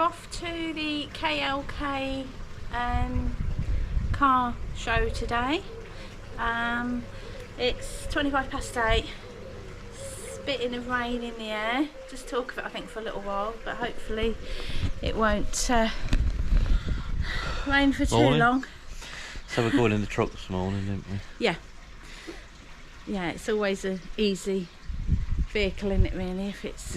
we're off to the KLK car show today. It's 8:25, spitting of rain in the air. Just talk of it I think for a little while, but hopefully it won't rain for too long. So we're going in the truck this morning, didn't we? Yeah, it's always an easy vehicle, isn't it, really, if it's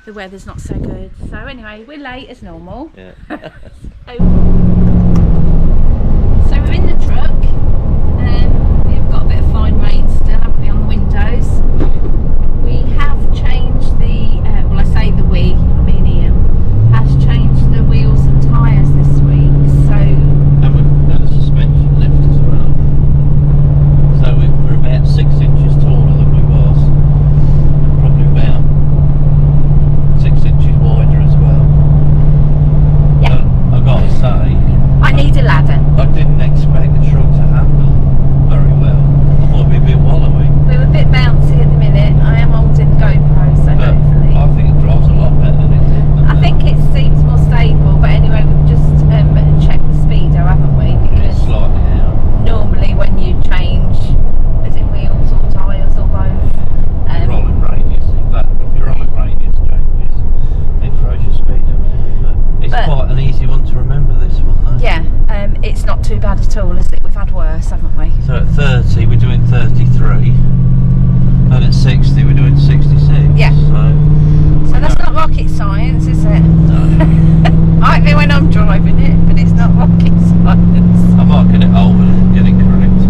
the weather's not so good. So anyway, we're late as normal. Yeah. So we're in the truck. We've got a bit of fine rain still, haven't we, on the windows. We have changed the, well, I say the we, I mean Ian, has changed the wheels and tyres this week, so... And we've had a suspension lift as well. So we're about 6 inches taller than we was. And probably about 6 inches wider as well. Yeah. I've got to say... I need a ladder. I didn't expect the truck to handle very well. I thought it'd be a bit wallowy. We're a bit bouncy at the minute. I am holding the GoPro, so But hopefully... I think it drives a lot better than it did. I think it seems more stable, but anyway, we've just checked the speedo, haven't we? Because It's slightly out. normally when you change, is it wheels or tyres or both? Rolling radius. In fact, if your rolling radius changes, it throws your speed up. It's quite an easy one to remember, this one though. Yeah, it's not too bad at all, is it? We've had worse, haven't we? So at 30 we're doing 33, and at 60 we're doing 66. Yeah. So that's not rocket science, is it? No. Might be when I'm driving it, but it's not rocket science. I might get it over and get it corrected.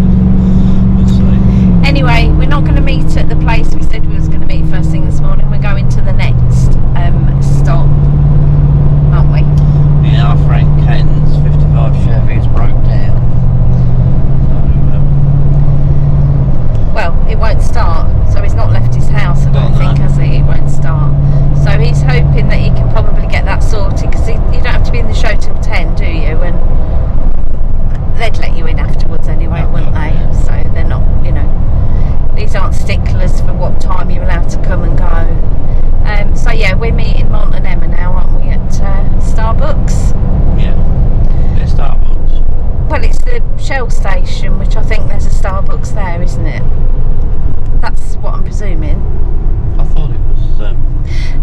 We'll see. Anyway, we're not going to meet at the place we said we was going to meet first thing this morning. We're going to the next stop, aren't we? Yeah, our friend Ken's 55 Chevy has broke down. Well, it won't start, so he's not left his house, I don't think, has he? It won't start. So he's hoping that he can probably get that sorted, because you don't have to be in the show till 10, do you? And they'd let you in afterwards anyway, wouldn't they? So they're not, you know, these aren't sticklers for what time you're allowed to come and go. So yeah, we're meeting Mont and Emma now, aren't we, at Starbucks? Yeah, it's Starbucks. Well, it's the Shell station, which I think there's a Starbucks there, isn't it? That's what I'm presuming. I thought it was.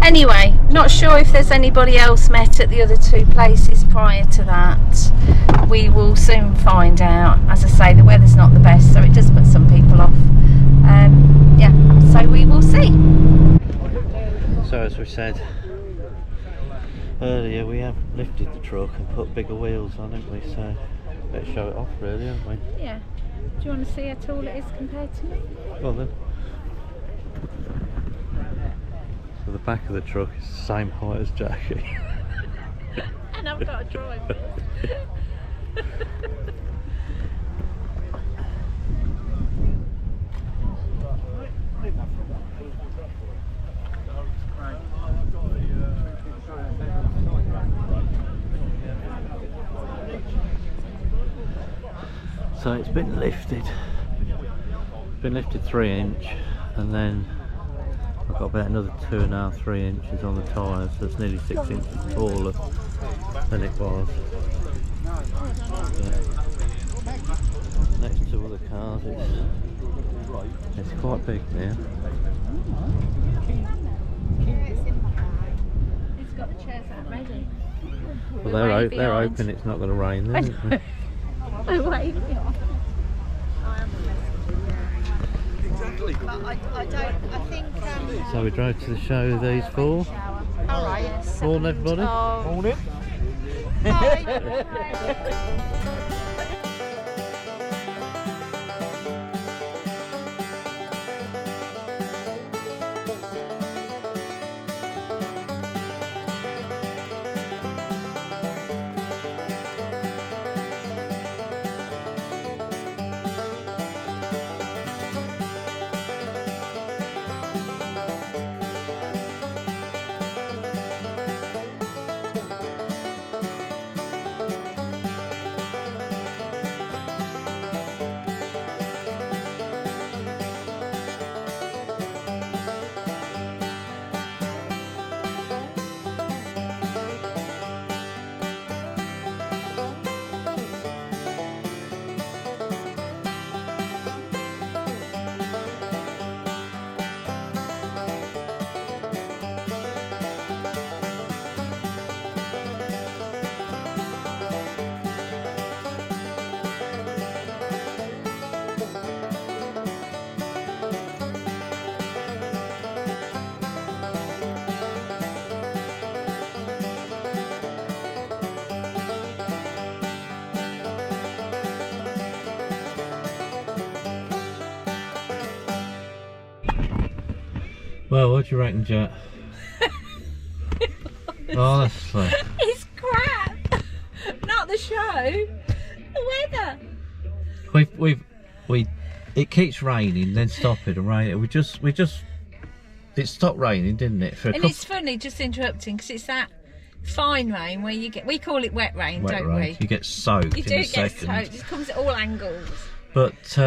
Anyway, not sure if there's anybody else met at the other two places prior to that. We will soon find out. As I say, the weather's not the best, so it does put some people off. Yeah, so we will see. So as we said earlier, we have lifted the truck and put bigger wheels on, haven't we? So better show it off, really, haven't we? Yeah. Do you want to see how tall it is compared to me? Well then. So the back of the truck is the same height as Jackie. And I've got to drive it. So it's been lifted. It's been lifted 3 inch, and then I've got about another 2.5, 3 inches on the tyres, so it's nearly 6 inches taller than it was. Yeah. Next to other cars, it's quite big now. It's got the chairs out ready. Well, they're hoping it's not going to rain then, isn't it? We're waiting. Exactly. But I think. So we drove to the show with these four. Alright. Morning, everybody. Morning. Well, what do you reckon, Jet? Honestly. It's crap. Not the show. The weather. It keeps raining, then stopping and raining. It stopped raining, didn't it? And it's funny, just interrupting, because it's that fine rain where we call it wet rain, don't we? You get soaked You in do a get second. soaked. It comes at all angles. But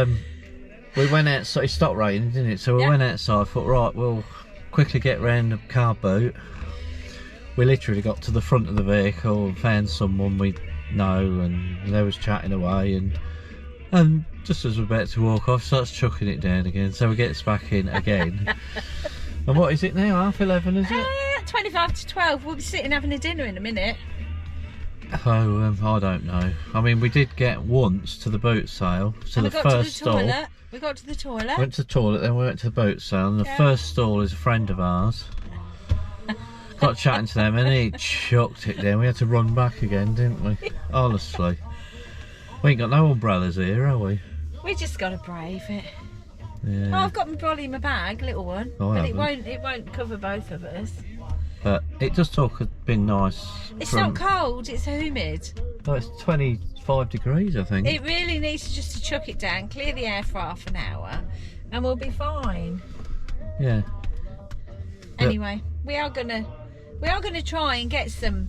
we went outside. It stopped raining, didn't it? So we went outside. Thought, right, we'll quickly get round the car boot. We literally got to the front of the vehicle and found someone we know, and they was chatting away, and just as we're about to walk off, starts chucking it down again. So we gets back in again. And what is it now? 11:30, is it? 25 to 12. We'll be sitting having a dinner in a minute. Oh, I don't know. I mean, we did get once to the boat sale. So and the first stall. We got to the toilet. Went to the toilet, then we went to the boat sale, and the first stall is a friend of ours. Got chatting to them, and he chucked it down. We had to run back again, didn't we? Honestly, we ain't got no umbrellas here, have we? We just got to brave it. Yeah. Oh, I've got my brolly in my bag, little one, Oh, but it won't cover both of us. But it does talk have been nice. It's not cold, it's humid. Oh, it's 25 degrees, I think. It really needs just to chuck it down, clear the air for half an hour, and we'll be fine. Yeah. Anyway, we are gonna try and get some.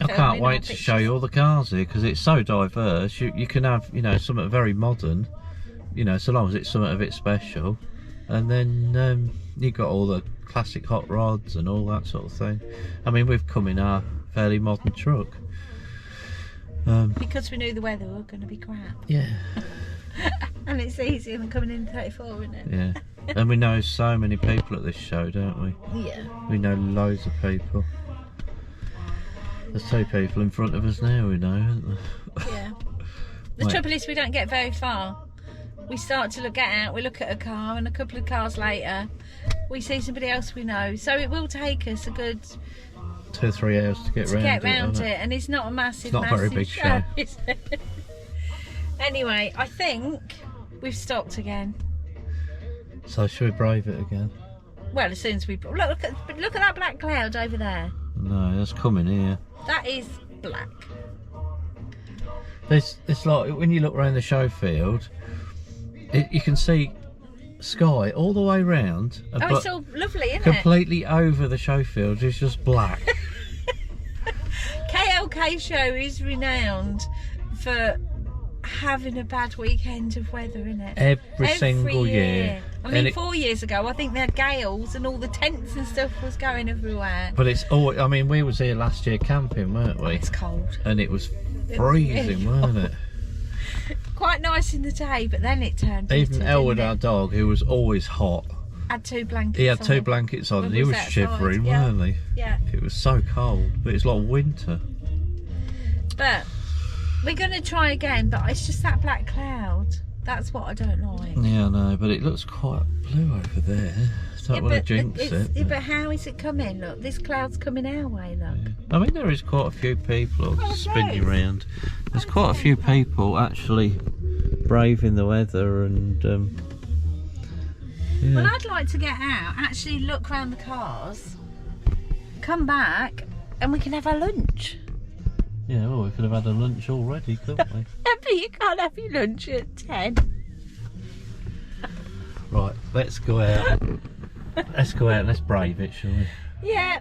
I can't wait to show you all the cars here, because it's so diverse. You can have, something very modern, so long as it's something a bit special, and then you've got all the classic hot rods and all that sort of thing. I mean, we've come in our fairly modern truck. Because we knew the weather was going to be crap. Yeah. And it's easier than coming in 34, isn't it? Yeah. And we know so many people at this show, don't we? Yeah. We know loads of people. There's 2 people in front of us now, we know, aren't there? Yeah. The trouble is we don't get very far. We start to get out, we look at a car, and a couple of cars later we see somebody else we know. So it will take us a good 2 or 3 hours to get round it, and it's not a massive, it's not a very big show. Anyway, I think we've stopped again. So should we brave it again? Well, as soon as we look at that black cloud over there. No, that's coming here. That is black. It's like when you look around the show field, you can see sky all the way round. Oh, it's all lovely, isn't it? Completely over the show field is just black. KLK show is renowned for having a bad weekend of weather, isn't it? Every single year. I mean, 4 years ago, I think they had gales and all the tents and stuff was going everywhere. But it's always, I mean, we was here last year camping, weren't we? It's cold. And it was freezing, weren't it? Quite nice in the day, but then it turned Even bitter, Elwood, didn't our it? dog, who was always hot, Had 2 blankets he had on. 2 blankets on, When and he we was outside, shivering, yeah. weren't he? Yeah. It was so cold, but it's like winter. But we're going to try again, but it's just that black cloud. That's what I don't like. Yeah, I know, but it looks quite blue over there. Don't want to jinx it. But how is it coming? Look, this cloud's coming our way, look. I mean, there is quite a few people. I'll just spin you yes. around. There's quite a few people actually braving the weather, and yeah. Well, I'd like to get out, actually look round the cars, come back, and we can have our lunch. Yeah, well, we could have had a lunch already, couldn't we? But you can't have your lunch at 10. Right, let's go out. Let's go out and let's brave it, shall we? Yeah.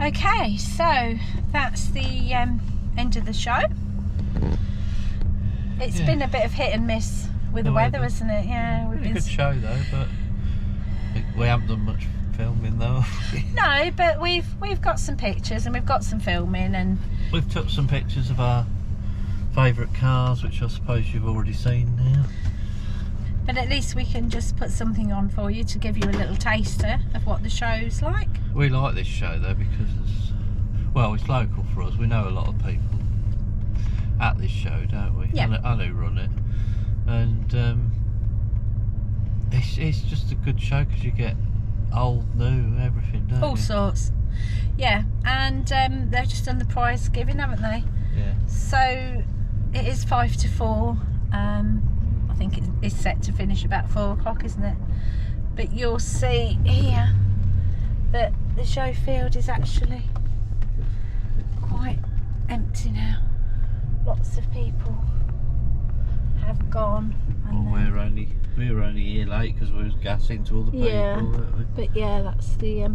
Okay, so that's the end of the show. It's been a bit of hit and miss with the weather, hasn't it? Yeah, we've Been a been good show though, but we haven't done much filming though. No, but we've got some pictures and we've got some filming, and We've took some pictures of our favourite cars, which I suppose you've already seen now. but at least we can just put something on for you to give you a little taster of what the show's like. We like this show though because it's local for us. We know a lot of people at this show, don't we? Yeah. I know run it, and it's just a good show because you get old, new, everything, don't All you? sorts. Yeah, and they've just done the prize giving, haven't they? Yeah. So it is 5 to 4. I think it's set to finish about 4 o'clock, isn't it? But you'll see here that the show field is actually quite empty now. Lots of people have gone. Well, we were only here late because we was gassing to all the people, Yeah. weren't we? But yeah, that's the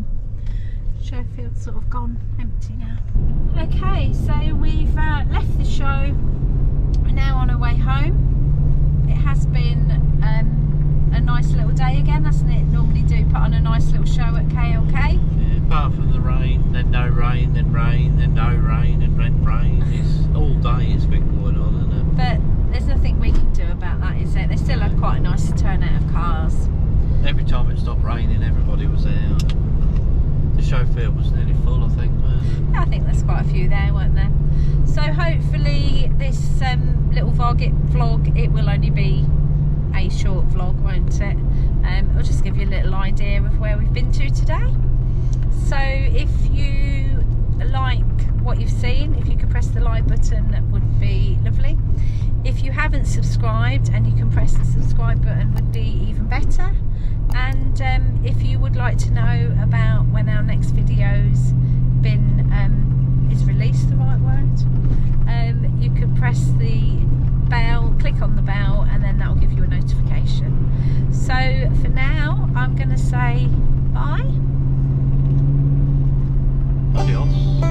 show field sort of gone empty now. Okay, so we've left the show. We're now on our way home. It has been a nice little day again, hasn't it? Normally do put on a nice little show at KLK. Yeah, apart from the rain, then no rain, then rain, then no rain, and then rain. It's all day it's been going on, isn't it? But there's nothing we can do about that, is there? They still had quite a nice turnout of cars. Every time it stopped raining, everybody was there. The show field was nearly full, I think, wasn't it? I think there's quite a few there, weren't there? So hopefully this little vlog, it will only be a short vlog, won't it? It'll just give you a little idea of where we've been to today. So if you like what you've seen, if you could press the like button, that would be lovely. If you haven't subscribed and you can press the subscribe button, would be even better. And if you would like to know about when our next video's been is released, the right word, you can press the bell, click on the bell, and then that will give you a notification. So for now, I'm going to say bye. Adios.